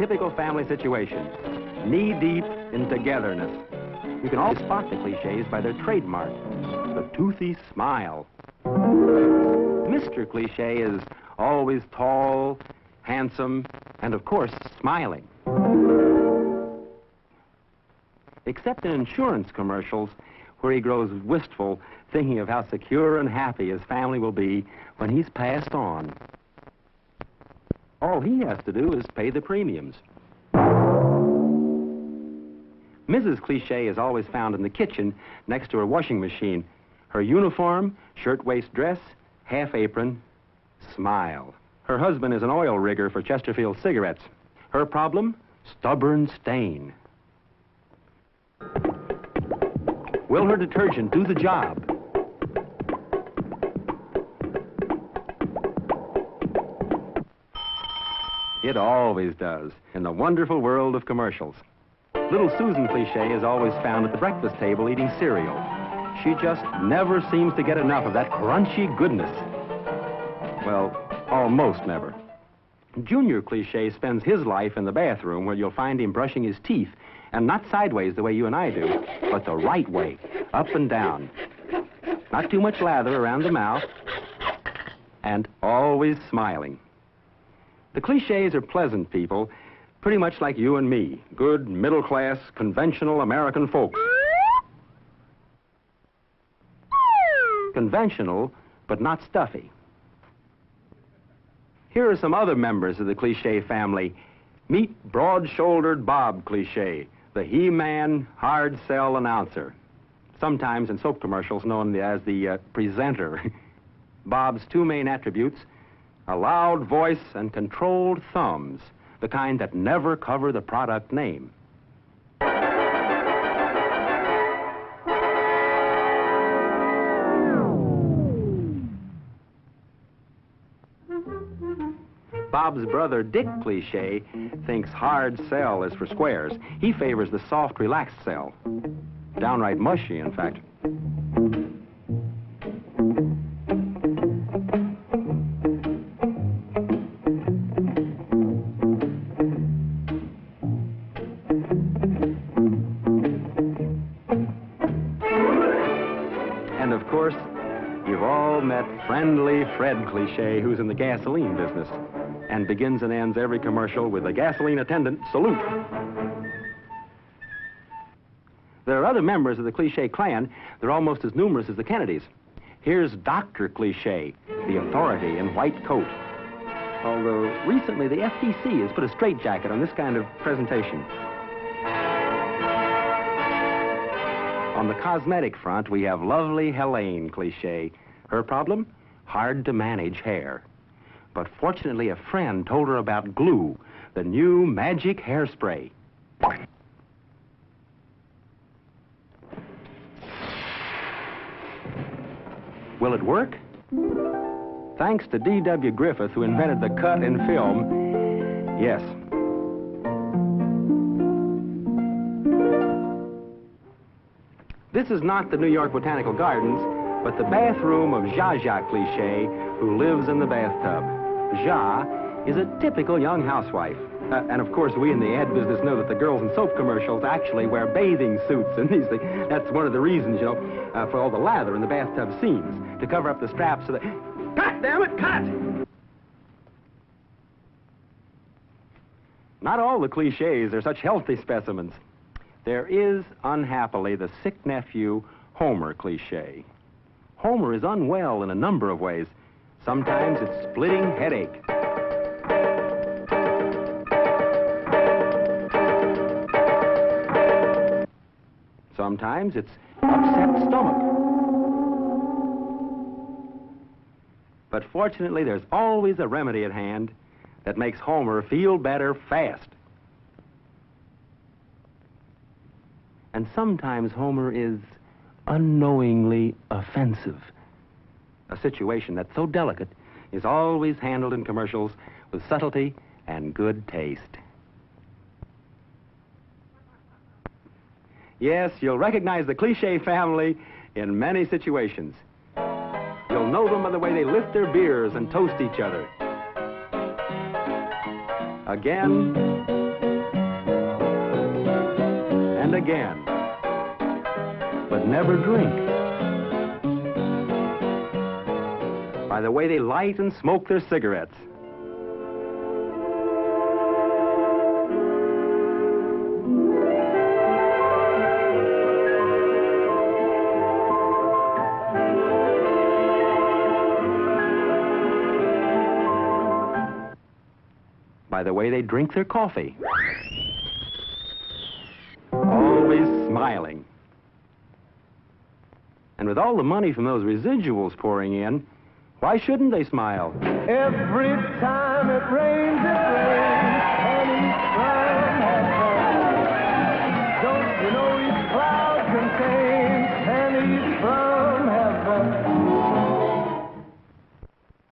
typical family situations, knee-deep in togetherness. You can always spot the cliches by their trademark, the toothy smile. Mr. Cliche is always tall, handsome, and of course, smiling. Except in insurance commercials, where he grows wistful, thinking of how secure and happy his family will be when he's passed on. All he has to do is pay the premiums. Mrs. Cliche is always found in the kitchen next to her washing machine. Her uniform, shirt-waist dress, half apron, smile. Her husband is an oil rigger for Chesterfield cigarettes. Her problem? Stubborn stain. Will her detergent do the job? It always does, in the wonderful world of commercials. Little Susan Cliche is always found at the breakfast table eating cereal. She just never seems to get enough of that crunchy goodness. Well, almost never. Junior Cliche spends his life in the bathroom, where you'll find him brushing his teeth, and not sideways the way you and I do, but the right way, up and down. Not too much lather around the mouth, and always smiling. The Cliches are pleasant people, pretty much like you and me, good, middle-class, conventional American folks. Conventional, but not stuffy. Here are some other members of the Cliche family. Meet broad-shouldered Bob Cliche, the He-Man hard-sell announcer, sometimes in soap commercials known as the presenter. Bob's two main attributes: a loud voice and controlled thumbs, the kind that never cover the product name. Bob's brother, Dick Cliche, thinks hard sell is for squares. He favors the soft, relaxed sell. Downright mushy, in fact. And of course, you've all met friendly Fred Cliche, who's in the gasoline business, and begins and ends every commercial with a gasoline attendant salute. There are other members of the Cliche clan. They're almost as numerous as the Kennedys. Here's Dr. Cliche, the authority in white coat. Although recently the FTC has put a straitjacket on this kind of presentation. On the cosmetic front, we have lovely Helene Cliche. Her problem? Hard to manage hair. But fortunately, a friend told her about glue, the new magic hairspray. Will it work? Thanks to D.W. Griffith, who invented the cut in film, yes. This is not the New York Botanical Gardens, but the bathroom of Zsa Zsa Cliche, who lives in the bathtub. Zsa is a typical young housewife. And of course, we in the ad business know that the girls in soap commercials actually wear bathing suits and these things. That's one of the reasons, you know, for all the lather in the bathtub scenes, to cover up the straps so that... Cut, damn it, cut! Not all the Cliches are such healthy specimens. There is, unhappily, the sick nephew, Homer Cliche. Homer is unwell in a number of ways. Sometimes it's splitting headache. Sometimes it's upset stomach. But fortunately, there's always a remedy at hand that makes Homer feel better fast. And sometimes Homer is unknowingly offensive. A situation that's so delicate is always handled in commercials with subtlety and good taste. Yes, you'll recognize the Cliche family in many situations. You'll know them by the way they lift their beers and toast each other. Again again. But never drink. By the way they light and smoke their cigarettes. By the way they drink their coffee. Always smiling. And with all the money from those residuals pouring in, why shouldn't they smile? Every time it rains, it rains.